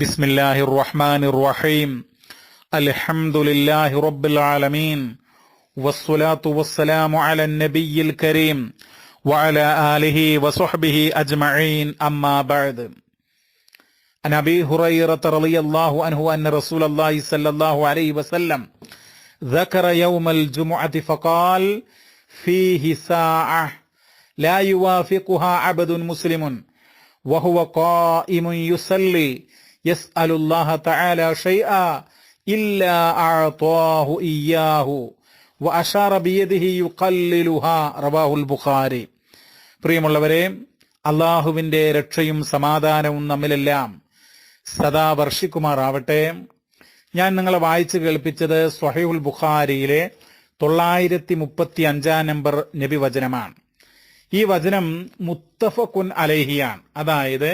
ബിസ്മില്ലാഹിർ റഹ്മാനിർ റഹീം അൽഹംദുലില്ലാഹി റബ്ബിൽ ആലമീൻ വസ്സലാത്തു വസ്സലാമു അലൻ നബിയിൽ കരീം വഅലാ ആലിഹി വസ്വഹ്ബിഹി അജ്മഈൻ അമ്മാ ബഅദ്. അൻ അബീ ഹുറൈറത റളിയല്ലാഹു അൻഹു അന്ന റസൂലല്ലാഹി സ്വല്ലല്ലാഹു അലൈഹി വസല്ലം ذكر يوم الجمعة فقال فيه ساعة لا يوافقها عبد مسلم وهو قائم يصلي يسأل الله تعالى شيئا إلا أعطاه إياه وأشار بيده يقللها رواه البخاري. പ്രിയമുള്ളവരെ, അള്ളാഹുവിന്റെ രക്ഷയും സമാധാനവും നമ്മിലെല്ലാം സദാ വർഷിക്കുമാറാവട്ടെ. ഞാൻ നിങ്ങളെ വായിച്ചു കേൾപ്പിച്ചത് സ്വഹീഹുൽ ബുഖാരിയിലെ 935 നമ്പർ നബി വചനമാണ്. ഈ വചനം മുത്തഫഖുൻ അലൈഹിയാണ്. അതായത്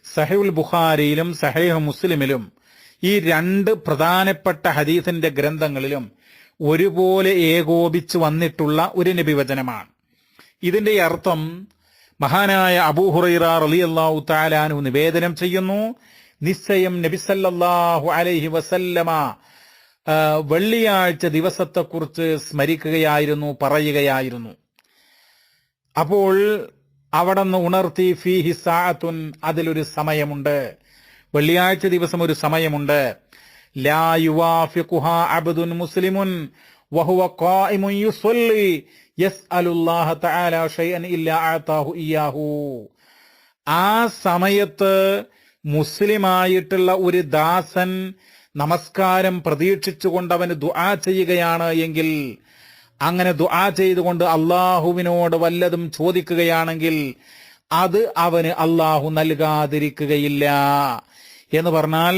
സഹീഹുൽ ബുഖാരിയിലും സഹീഹ് മുസ്ലിമിലും ഈ രണ്ട് പ്രധാനപ്പെട്ട ഹദീസിന്റെ ഗ്രന്ഥങ്ങളിലും ഒരുപോലെ ഏകോപിച്ചു വന്നിട്ടുള്ള ഒരു നബി വചനമാണ്. ഇതിന്റെ അർത്ഥം മഹാനായ അബൂ ഹുറൈറ റളിയല്ലാഹു തആല അൻഹു നിവേദനം ചെയ്യുന്നു, നിശ്ചയം നബി സല്ലല്ലാഹു അലൈഹി വസല്ലമ വെള്ളിയാഴ്ച ദിവസത്തെക്കുറിച്ച് സ്മരിക്കുകയായിരുന്നു, പറയുകയായിരുന്നു. അപ്പോൾ അവിടെ നിന്ന് ഉണർത്തി ഫീഹി സാഅത്തുൻ, അതിലൊരു സമയമുണ്ട്, വെള്ളിയാഴ്ച ദിവസം ഒരു സമയമുണ്ട്. ലാ യുവാഫിഖുഹാ അബ്ദുൻ മുസ്ലിമുൻ വഹുവ ഖായിമുൻ യുസല്ലി യസ്അലുല്ലാഹ തആല ഷൈഅൻ ഇല്ലാ അഅതാഹു ഇയ്യാഹു. ആ സമയത്ത് മുസ്ലിമായിട്ടുള്ള ഒരു ദാസൻ നമസ്കാരം പ്രതീക്ഷിച്ചുകൊണ്ട് അവന് ദുആ ചെയ്യുകയാണ് എങ്കിൽ, അങ്ങനെ ദുആ ചെയ്തുകൊണ്ട് അള്ളാഹുവിനോട് വല്ലതും ചോദിക്കുകയാണെങ്കിൽ അത് അവന് അള്ളാഹു നൽകാതിരിക്കുകയില്ല. എന്ന് പറഞ്ഞാൽ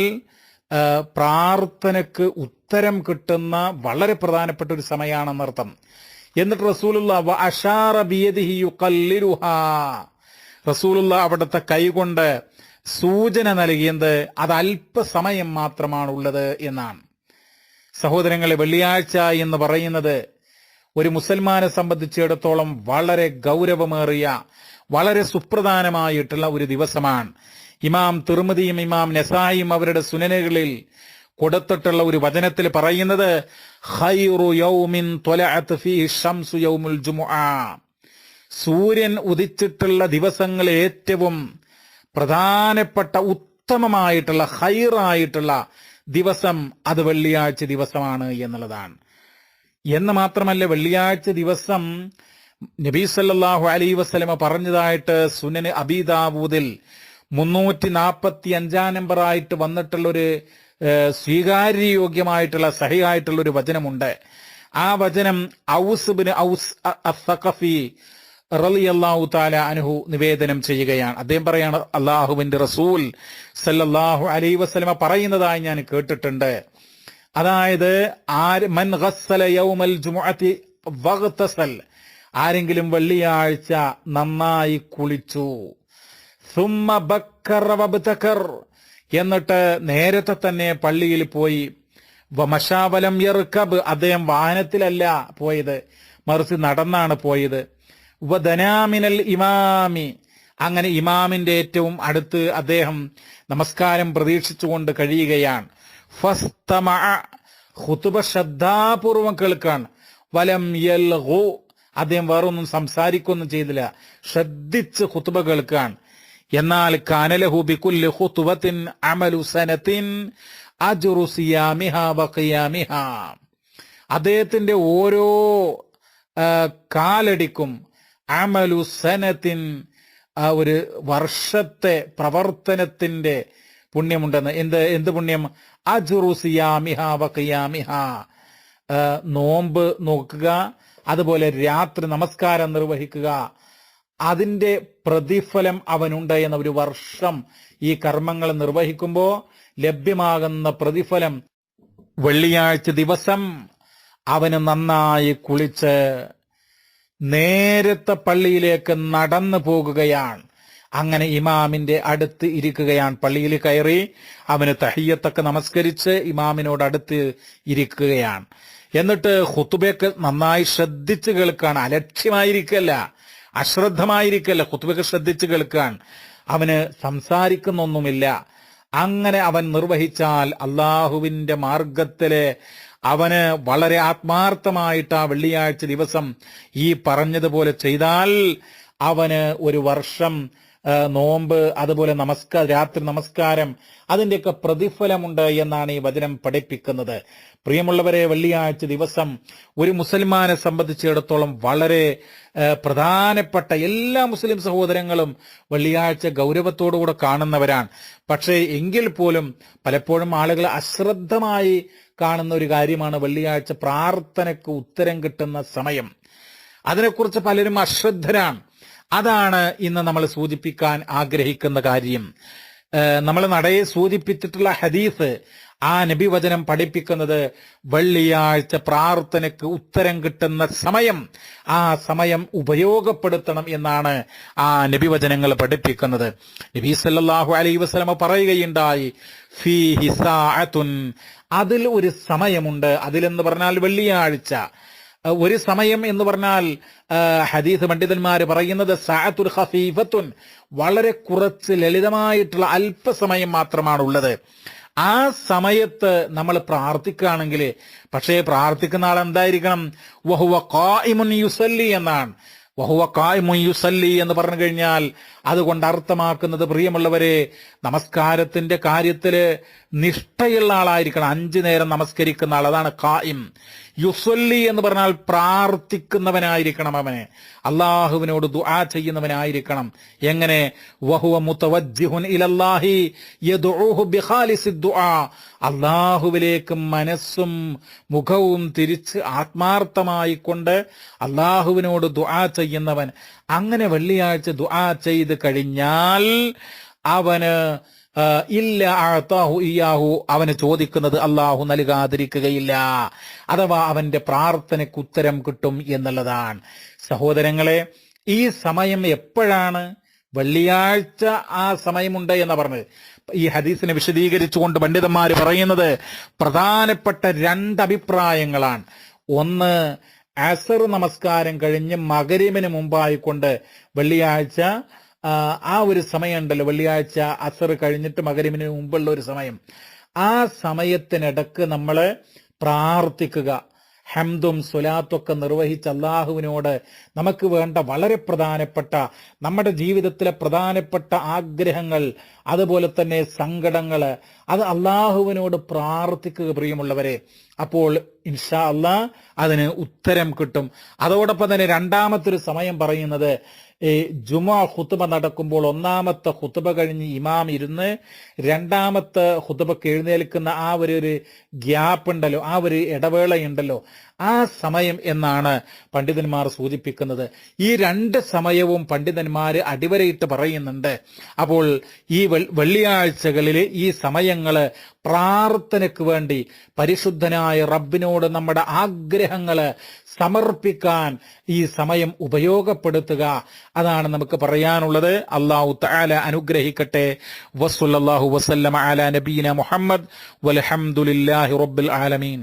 പ്രാർത്ഥനക്ക് ഉത്തരം കിട്ടുന്ന വളരെ പ്രധാനപ്പെട്ട ഒരു സമയമാണെന്നർത്ഥം. എന്നിട്ട് റസൂലുള്ളാഹി വഅശാറ ബിയദിഹി യുഖല്ലിലുഹാ, റസൂലുള്ളാഹി അവിടുത്തെ കൈകൊണ്ട് സൂചന നൽകിയത് അത് അല്പസമയം മാത്രമാണുള്ളത് എന്നാണ്. സഹോദരങ്ങളെ, വെള്ളിയാഴ്ച എന്ന് പറയുന്നത് ഒരു മുസൽമാനെ സംബന്ധിച്ചിടത്തോളം വളരെ ഗൗരവമേറിയ, വളരെ സുപ്രധാനമായിട്ടുള്ള ഒരു ദിവസമാണ്. ഇമാം തിർമിദിയും ഇമാം നസായിയും അവരുടെ സുനനുകളിൽ കൊടുത്തിട്ടുള്ള ഒരു വചനത്തിൽ പറയുന്നത്, ഖൈറു യൗമിൻ ത്വലഅത് ഫീഹി ശംസു യൗമുൽ ജുമുഅ, സൂര്യൻ ഉദിച്ചിട്ടുള്ള ദിവസങ്ങളിൽ ഏറ്റവും പ്രധാനപ്പെട്ട ഉത്തമമായിട്ടുള്ള ഖൈറായിട്ടുള്ള ദിവസം അത് വെള്ളിയാഴ്ച ദിവസമാണ് എന്നുള്ളതാണ്. എന്ന് മാത്രമല്ല, വെള്ളിയാഴ്ച ദിവസം നബി സല്ലല്ലാഹു അലൈഹി വസല്ലമ പറഞ്ഞതായിട്ട് സുനൻ അബീ ദാവൂദിൽ 345 നമ്പറായിട്ട് വന്നിട്ടുള്ള ഒരു സ്വീകാര്യയോഗ്യമായിട്ടുള്ള സഹിഹായിട്ടുള്ള ഒരു വചനമുണ്ട്. ആ വചനം ഔസ് ബിൻ ഔസ് അസ്സഖഫി റളിയല്ലാഹു തആല അൻഹു നിവേദനം ചെയ്യുകയാണ്. അദ്ദേഹം പറയാണ്, അല്ലാഹുവിന്റെ റസൂൽ സല്ലല്ലാഹു അലൈഹി വസല്ലമ പറയുന്നതായി ഞാൻ കേട്ടിട്ടുണ്ട്. അതായത് മൻ ഗസ്സല യൗമൽ ജുമുഅത്തി വഗ്തസൽ, ആരെങ്കിലും വെള്ളിയാഴ്ച നന്നായി കുളിച്ചു, സുമ്മ ബക്കറ വബ്തകർ, എന്നിട്ട് നേരത്തെ തന്നെ പള്ളിയിൽ പോയി, വമശാവലം യർകബ്, അദ്ദേഹം വാഹനത്തിലല്ല പോയത്, മറിച്ച് നടന്നാണ് പോയത്, വദനാമിനൽ ഇമാമി, അങ്ങനെ ഇമാമിന്റെ ഏറ്റവും അടുത്ത് അദ്ദേഹം നമസ്കാരം പ്രതീക്ഷിച്ചുകൊണ്ട് കഴിയുകയാണ്. ഫസ്തമഅ, ഖുതുബ ശ്രദ്ധാപൂർവം കേൾക്കാൻ, വലം യൽഗു, അദ്ദേഹം വേറൊന്നും സംസാരിക്കൊന്നും ചെയ്തില്ല, ശ്രദ്ധിച്ച് ഖുതുബ കേൾക്കാൻ. എന്നാൽ കാനലഹു ബികുല്ലി ഖുതുബത്തിൻ അമലു സനത്തിൻ അജ്റു സിയാമിഹാ വഖിയാമിഹാ, അദ്ദേഹത്തിന്റെ ഓരോ കാലടിക്കും അമലു സനത്തിൻ, ഒരു വർഷത്തെ പ്രവർത്തനത്തിന്റെ പുണ്യമുണ്ടെന്ന്. എന്ത് പുണ്യം? അജ്റു സിയാമിഹാ വഖിയാമിഹാ, നോമ്പ് നോക്കുക, അതുപോലെ രാത്രി നമസ്കാരം നിർവഹിക്കുക, അതിന്റെ പ്രതിഫലം അവനുണ്ട് എന്ന, ഒരു വർഷം ഈ കർമ്മങ്ങൾ നിർവഹിക്കുമ്പോൾ ലഭ്യമാകുന്ന പ്രതിഫലം. വെള്ളിയാഴ്ച ദിവസം അവന് നന്നായി കുളിച്ച് നേരത്തെ പള്ളിയിലേക്ക് നടന്നു പോകുകയാണ്. അങ്ങനെ ഇമാമിന്റെ അടുത്ത് ഇരിക്കുകയാണ്. പള്ളിയിൽ കയറി അവന് തഹിയ്യത്തൊക്കെ നമസ്കരിച്ച് ഇമാമിനോട് അടുത്ത് ഇരിക്കുകയാണ്. എന്നിട്ട് ഖുതുബയൊക്കെ നന്നായി ശ്രദ്ധിച്ച് കേൾക്കാൻ, അലക്ഷ്യമായിരിക്കല്ല, അശ്രദ്ധമായിരിക്കല്ല, ഖുതുബയൊക്കെ ശ്രദ്ധിച്ച് കേൾക്കാൻ. അവന് സംസാരിക്കുന്നൊന്നുമില്ല. അങ്ങനെ അവൻ നിർവഹിച്ചാൽ അള്ളാഹുവിന്റെ മാർഗത്തില് അവന് വളരെ ആത്മാർത്ഥമായിട്ട് ആ വെള്ളിയാഴ്ച ദിവസം ഈ പറഞ്ഞതുപോലെ ചെയ്താൽ അവന് ഒരു വർഷം നോമ്പ്, അതുപോലെ രാത്രി നമസ്കാരം, അതിന്റെയൊക്കെ പ്രതിഫലമുണ്ട് എന്നാണ് ഈ വചനം പഠിപ്പിക്കുന്നത്. പ്രിയമുള്ളവരെ, വെള്ളിയാഴ്ച ദിവസം ഒരു മുസൽമാനെ സംബന്ധിച്ചിടത്തോളം വളരെ പ്രധാനപ്പെട്ട, എല്ലാ മുസ്ലിം സഹോദരങ്ങളും വെള്ളിയാഴ്ച ഗൗരവത്തോടുകൂടെ കാണുന്നവരാണ്. പക്ഷേ എങ്കിൽ പോലും പലപ്പോഴും ആളുകൾ അശ്രദ്ധമായി കാണുന്ന ഒരു കാര്യമാണ് വെള്ളിയാഴ്ച പ്രാർത്ഥനയ്ക്ക് ഉത്തരം കിട്ടുന്ന സമയം. അതിനെക്കുറിച്ച് പലരും അശ്രദ്ധരാണ്. അതാണ് ഇന്ന് നമ്മൾ സൂചിപ്പിക്കാൻ ആഗ്രഹിക്കുന്ന കാര്യം. നമ്മൾ നടയെ സൂചിപ്പിച്ചിട്ടുള്ള ഹദീസ്, ആ നബി വചനം പഠിപ്പിക്കുന്നത് വെള്ളിയാഴ്ച പ്രാർത്ഥനയ്ക്ക് ഉത്തരം കിട്ടുന്ന സമയം, ആ സമയം ഉപയോഗപ്പെടുത്തണം എന്നാണ് ആ നബി വചനങ്ങൾ പഠിപ്പിക്കുന്നത്. നബി സല്ലല്ലാഹു അലൈഹി വസല്ലമ പറയുകയുണ്ടായി, ഫീഹി സാഅത്തുൻ, അതിൽ ഒരു സമയമുണ്ട്. അതിലെന്ന് പറഞ്ഞാൽ വെള്ളിയാഴ്ച ഒരു സമയം എന്ന് പറഞ്ഞാൽ ഹദീസ് പണ്ഡിതന്മാർ പറയുന്നത് സഅത്തുൽ ഖഫീഫത്തുൻ, വളരെ കുറച്ച് ലളിതമായിട്ടുള്ള അല്പസമയം മാത്രമാണുള്ളത്. ആ സമയത്ത് നമ്മൾ പ്രാർത്ഥിക്കുകയാണെങ്കിൽ, പക്ഷേ പ്രാർത്ഥിക്കുന്ന ആൾ എന്തായിരിക്കണം? വഹുവ ഖായിമുൻ യുസല്ലി എന്നാണ്. വഹുവ ഖായിമുൻ യുസല്ലി എന്ന് പറഞ്ഞു കഴിഞ്ഞാൽ അതുകൊണ്ട് അർത്ഥമാക്കുന്നത്, പ്രിയമുള്ളവരെ, നമസ്കാരത്തിന്റെ കാര്യത്തില് നിഷ്ഠയുള്ള ആളായിരിക്കണം. 5 നേരം നമസ്കരിക്കുന്ന ആൾ, അതാണ് ഖായിം. യുസല്ലി എന്ന് പറഞ്ഞാൽ പ്രാർത്ഥിക്കുന്നവനായിരിക്കണം, അവന് അള്ളാഹുവിനോട് ദുആ ചെയ്യുന്നവനായിരിക്കണം. എങ്ങനെ? വഹുവ മുതവജ്ജിഹുൻ ഇലല്ലാഹി യദ്ഉഹു ബിഖാലിസി ദുആ, അള്ളാഹുവിലേക്ക് മനസ്സും മുഖവും തിരിച്ച് ആത്മാർത്ഥമായി കൊണ്ട് അള്ളാഹുവിനോട് ദുആ ചെയ്യുന്നവൻ. അങ്ങനെ വെള്ളിയാഴ്ച ദുആ ചെയ്ത് കഴിഞ്ഞാൽ അവന് ഇല്ല അഅതാഹു ഇയാഹു, അവന് ചോദിക്കുന്നത് അള്ളാഹു നൽകാതിരിക്കുകയില്ല. അഥവാ അവന്റെ പ്രാർത്ഥനയ്ക്ക് ഉത്തരം കിട്ടും എന്നുള്ളതാണ്. സഹോദരങ്ങളെ, ഈ സമയം എപ്പോഴാണ്? വെള്ളിയാഴ്ച ആ സമയമുണ്ട് എന്ന് പറഞ്ഞത്. ഈ ഹദീസിനെ വിശദീകരിച്ചുകൊണ്ട് പണ്ഡിതന്മാർ പറയുന്നത് പ്രധാനപ്പെട്ട 2 അഭിപ്രായങ്ങളാണ്. ഒന്ന്, അസർ നമസ്കാരം കഴിഞ്ഞ് മഗ്‌രിബിന് മുമ്പായിക്കൊണ്ട് വെള്ളിയാഴ്ച ആ ഒരു സമയമുണ്ടല്ലോ, വെള്ളിയാഴ്ച അസർ കഴിഞ്ഞിട്ട് മഗ്‌രിബിന് മുമ്പുള്ള ഒരു സമയം, ആ സമയത്തിനിടക്ക് നമ്മൾ പ്രാർത്ഥിക്കുക, ഹംദും സ്വലാത്തൊക്കെ നിർവഹിച്ച് അള്ളാഹുവിനോട് നമുക്ക് വേണ്ട വളരെ പ്രധാനപ്പെട്ട, നമ്മുടെ ജീവിതത്തിലെ പ്രധാനപ്പെട്ട ആഗ്രഹങ്ങൾ, അതുപോലെ തന്നെ സങ്കടങ്ങൾ, അത് അള്ളാഹുവിനോട് പ്രാർത്ഥിക്കുക പ്രിയമുള്ളവരെ. അപ്പോൾ ഇൻഷാ അള്ളാഹ് അതിന് ഉത്തരം കിട്ടും. അതോടൊപ്പം തന്നെ രണ്ടാമത്തെ ഒരു സമയം പറയുന്നത്, ജുമുഅ ഖുത്ബ നടക്കുമ്പോൾ ഒന്നാമത്തെ ഖുത്ബ കഴിഞ്ഞ് ഇമാം ഇരുന്ന് രണ്ടാമത്തെ ഖുത്ബക്ക് എഴുന്നേൽക്കുന്ന ആ ഒരു ഗ്യാപ്പ് ഉണ്ടല്ലോ, ആ ഒരു ഇടവേളയുണ്ടല്ലോ, ആ സമയം എന്നാണ് പണ്ഡിതന്മാർ സൂചിപ്പിക്കുന്നത്. ഈ 2 സമയവും പണ്ഡിതന്മാർ അടിവരയിട്ട് പറയുന്നുണ്ട്. അപ്പോൾ ഈ വെള്ളിയാഴ്ചകളിൽ ഈ സമയങ്ങള് പ്രാർത്ഥനയ്ക്ക് വേണ്ടി പരിശുദ്ധനായ റബ്ബിനോട് നമ്മുടെ ആഗ്രഹങ്ങള് സമർപ്പിക്കാൻ ഈ സമയം ഉപയോഗപ്പെടുത്തുക, അതാണ് നമുക്ക് പറയാനുള്ളത്. അല്ലാഹു തആല അനുഗ്രഹിക്കട്ടെ. വസല്ലല്ലാഹു വസല്ലമ അലാ നബീന മുഹമ്മദ് വൽഹംദുലില്ലാഹി റബ്ബിൽ ആലമീൻ.